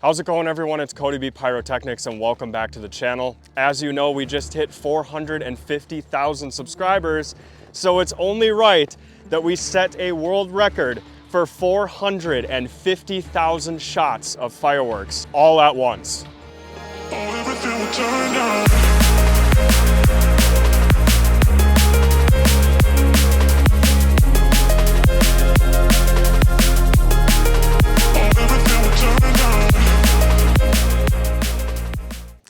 How's it going, everyone? It's CodyBPyrotechnics and welcome back to the channel. As you know, we just hit 450,000 subscribers, so it's only right that we set a world record for 450,000 shots of fireworks all at once. Everything will turn down.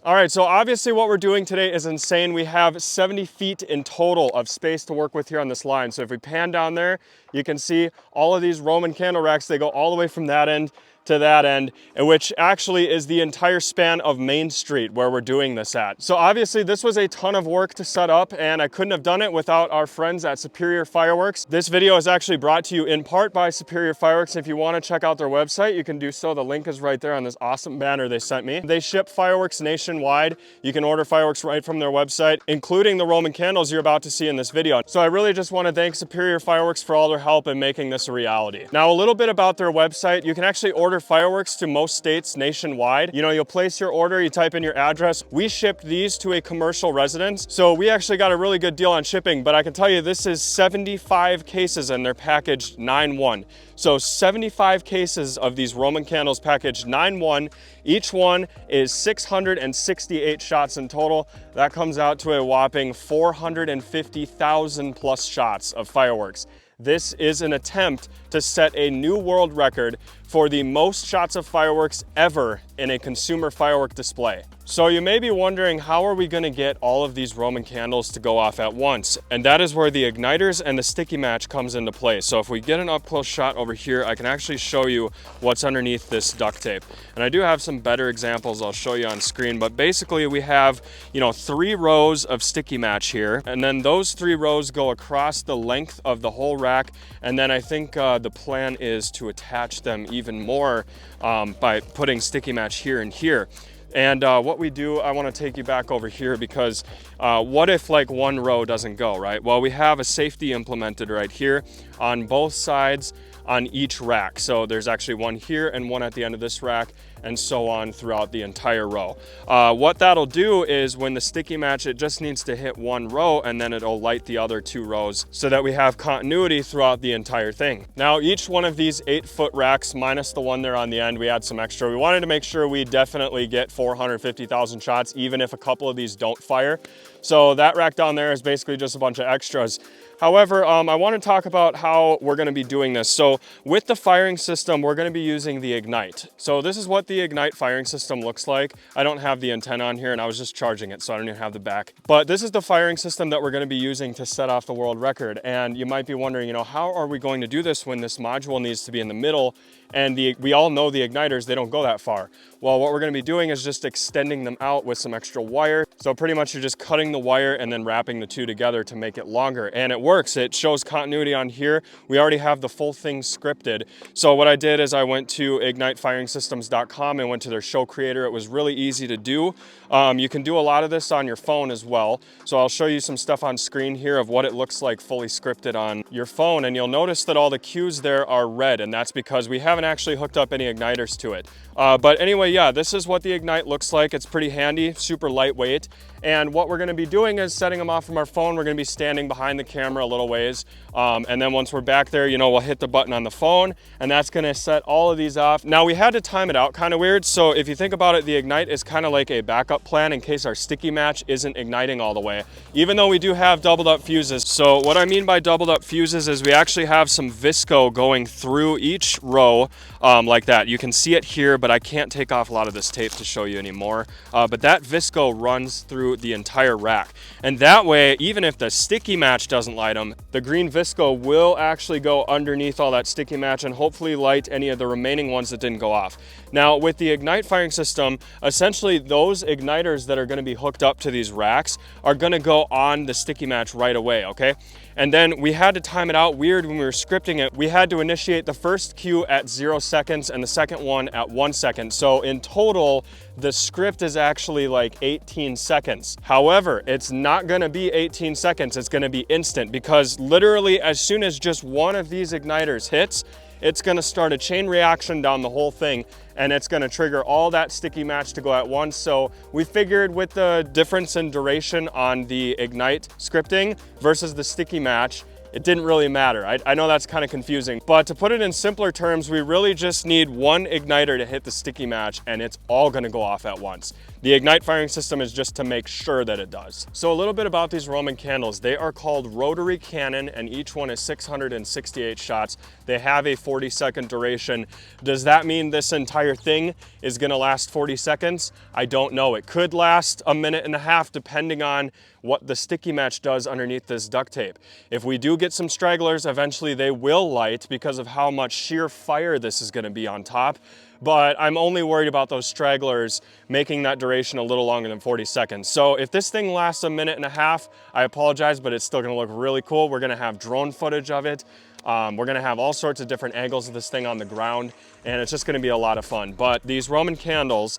All right, so obviously what we're doing today is insane. We have 70 feet in total of space to work with here on this line. So if we pan down there, you can see all of these Roman candle racks. They go all the way from that end to that end, which actually is the entire span of Main Street where we're doing this at. So obviously this was a ton of work to set up, and I couldn't have done it without our friends at Superior Fireworks. This video is actually brought to you in part by Superior Fireworks. If you want to check out their website, you can do so. The link is right there on this awesome banner they sent me. They ship fireworks nationwide. You can order fireworks right from their website, including the Roman candles you're about to see in this video. So I really just want to thank Superior Fireworks for all their help in making this a reality. Now, a little bit about their website. You can actually order fireworks to most states nationwide. You know, you'll place your order, you type in your address. We shipped these to a commercial residence, so we actually got a really good deal on shipping, but I can tell you this is 75 cases and they're packaged 9-1. So 75 cases of these Roman candles packaged 9-1. Each one is 668 shots in total. That comes out to a whopping 450,000 plus shots of fireworks. This is an attempt to set a new world record for the most shots of fireworks ever in a consumer firework display. So you may be wondering, how are we going to get all of these Roman candles to go off at once? And that is where the igniters and the sticky match comes into play. So if we get an up close shot over here, I can actually show you what's underneath this duct tape. And I do have some better examples I'll show you on screen, but basically we have, 3 rows of sticky match here, and then those 3 rows go across the length of the whole rack. And then I think the plan is to attach them even more by putting sticky match here and here. And what we do, I want to take you back over here because what if like one row doesn't go, right? Well, we have a safety implemented right here on both sides on each rack. So there's actually one here and one at the end of this rack, and so on throughout the entire row. What that'll do is when the sticky match, it just needs to hit one row and then it'll light the other 2 rows so that we have continuity throughout the entire thing. Now, each one of these 8-foot racks, minus the one there on the end, we had some extra. We wanted to make sure we definitely get 450,000 shots, even if a couple of these don't fire. So that rack down there is basically just a bunch of extras. However, I want to talk about how we're going to be doing this. So with the firing system, we're going to be using the Ignite. So this is what the Ignite firing system looks like. I don't have the antenna on here and I was just charging it, so I don't even have the back. But this is the firing system that we're going to be using to set off the world record. And you might be wondering, how are we going to do this when this module needs to be in the middle? And we all know the igniters, they don't go that far. Well, what we're going to be doing is just extending them out with some extra wire. So pretty much you're just cutting the wire and then wrapping the 2 together to make it longer. And it works. It shows continuity on here. We already have the full thing scripted. So what I did is I went to ignitefieringsystems.com and went to their show creator. It was really easy to do. You can do a lot of this on your phone as well. So I'll show you some stuff on screen here of what it looks like fully scripted on your phone. And you'll notice that all the cues there are red, and that's because we haven't actually hooked up any igniters to it. But anyway, yeah, this is what the Ignite looks like. It's pretty handy, super lightweight. And what we're going to be doing is setting them off from our phone. We're going to be standing behind the camera a little ways. And then once we're back there, we'll hit the button on the phone, and that's going to set all of these off. Now, we had to time it out kind of weird. So if you think about it, the Ignite is kind of like a backup plan in case our sticky match isn't igniting all the way, even though we do have doubled up fuses. So what I mean by doubled up fuses is we actually have some visco going through each row like that. You can see it here, but I can't take off a lot of this tape to show you anymore. But that visco runs through the entire rack. And that way, even if the sticky match doesn't light them, the green visco will actually go underneath all that sticky match and hopefully light any of the remaining ones that didn't go off. Now, with the Ignite firing system, essentially those igniters that are going to be hooked up to these racks are going to go on the sticky match right away, okay? And then we had to time it out weird when we were scripting it. We had to initiate the first cue at 0 seconds and the second one at 1 second. So in total, the script is actually like 18 seconds. However, it's not gonna be 18 seconds, it's gonna be instant, because literally as soon as just one of these igniters hits, it's gonna start a chain reaction down the whole thing, and it's gonna trigger all that sticky match to go at once. So we figured with the difference in duration on the Ignite scripting versus the sticky match, it didn't really matter. I know that's kind of confusing, but to put it in simpler terms, we really just need one igniter to hit the sticky match and it's all gonna go off at once. The Ignite firing system is just to make sure that it does. So a little bit about these Roman candles. They are called rotary cannon and each one is 668 shots. They have a 40-second duration. Does that mean this entire thing is gonna last 40 seconds? I don't know. It could last a minute and a half depending on what the sticky match does underneath this duct tape. If we do get some stragglers, eventually they will light because of how much sheer fire this is gonna be on top. But I'm only worried about those stragglers making that duration a little longer than 40 seconds. So if this thing lasts a minute and a half, I apologize, but it's still gonna look really cool. We're gonna have drone footage of it. We're gonna have all sorts of different angles of this thing on the ground, and it's just gonna be a lot of fun. But these Roman candles,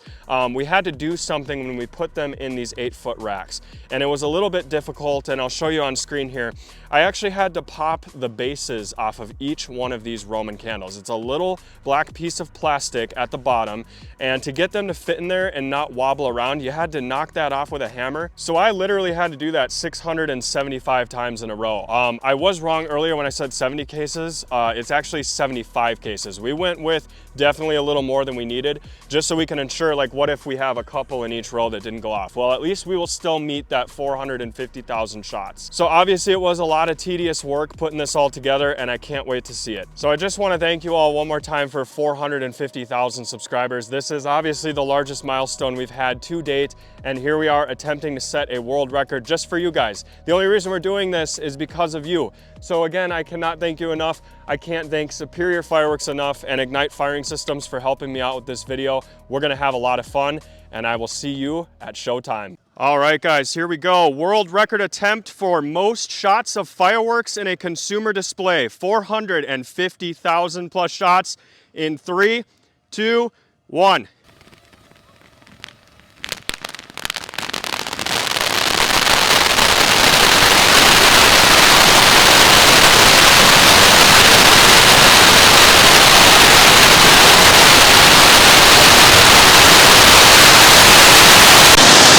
we had to do something when we put them in these 8-foot racks. And it was a little bit difficult, and I'll show you on screen here. I actually had to pop the bases off of each one of these Roman candles. It's a little black piece of plastic at the bottom, and to get them to fit in there and not wobble around, you had to knock that off with a hammer. So I literally had to do that 675 times in a row. I was wrong earlier when I said 70 cases. It's actually 75 cases. We went with definitely a little more than we needed, just so we can ensure, like, what if we have a couple in each row that didn't go off? Well, at least we will still meet that 450,000 shots. So obviously it was a lot of tedious work putting this all together, and I can't wait to see it. So I just want to thank you all one more time for 450,000 subscribers. This is obviously the largest milestone we've had to date, and here we are attempting to set a world record just for you guys. The only reason we're doing this is because of you. So again, I cannot thank you enough. I can't thank Superior Fireworks enough and Ignite Firing Systems for helping me out with this video. We're gonna have a lot of fun, and I will see you at showtime. All right, guys, here we go. World record attempt for most shots of fireworks in a consumer display. 450,000 plus shots in 3, 2, 1.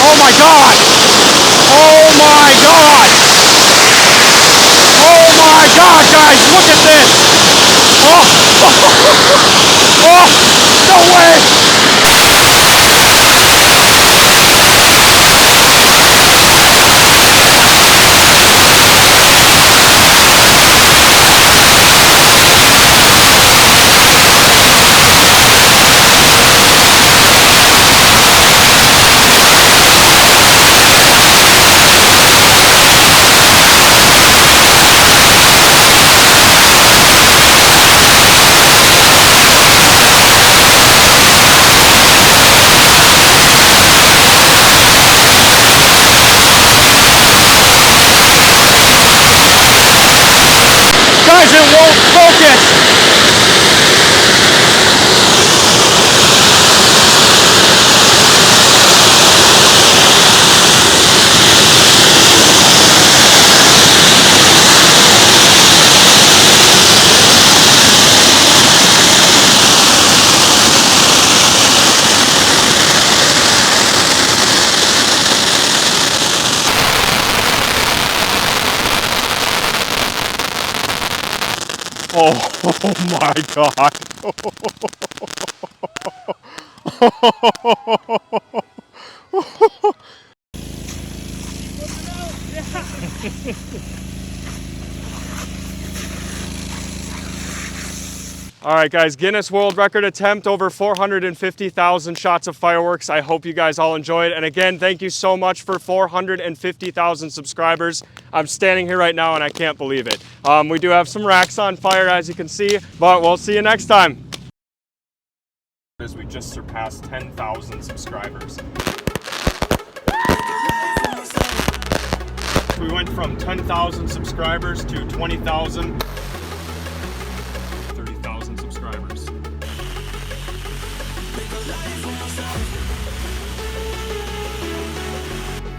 Oh my God! Oh my God! Oh my God, guys, look at this! Oh! Oh! No way! Guys, it won't focus! Oh my God. All right, guys, Guinness World Record attempt, over 450,000 shots of fireworks. I hope you guys all enjoyed. And again, thank you so much for 450,000 subscribers. I'm standing here right now and I can't believe it. We do have some racks on fire, as you can see, but we'll see you next time. As we just surpassed 10,000 subscribers. We went from 10,000 subscribers to 20,000. 30,000 subscribers.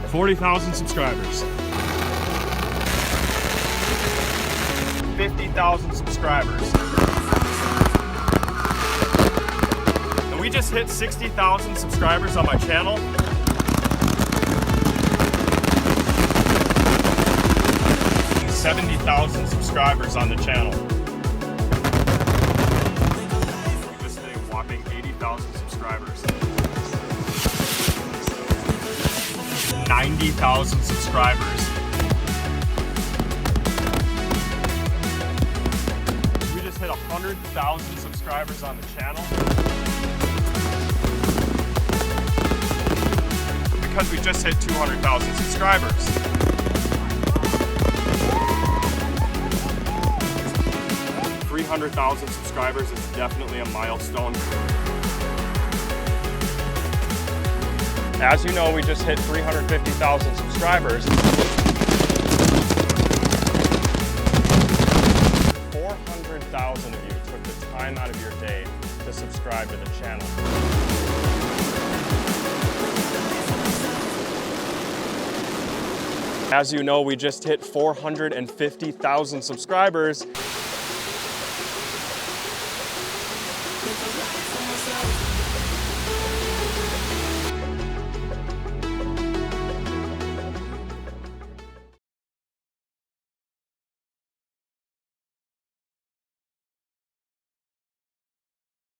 40,000 subscribers. 50,000 subscribers. We just hit 60,000 subscribers on my channel. And 70,000 subscribers on the channel. We just hit a whopping 80,000 subscribers. 90,000 subscribers. We just hit 100,000 subscribers on the channel. Because we just hit 200,000 subscribers. $300,000 subscribers is definitely a milestone. As you know, we just hit 350,000 subscribers. 400,000 of you took the time out of your day to subscribe to the channel. As you know, we just hit 450,000 subscribers.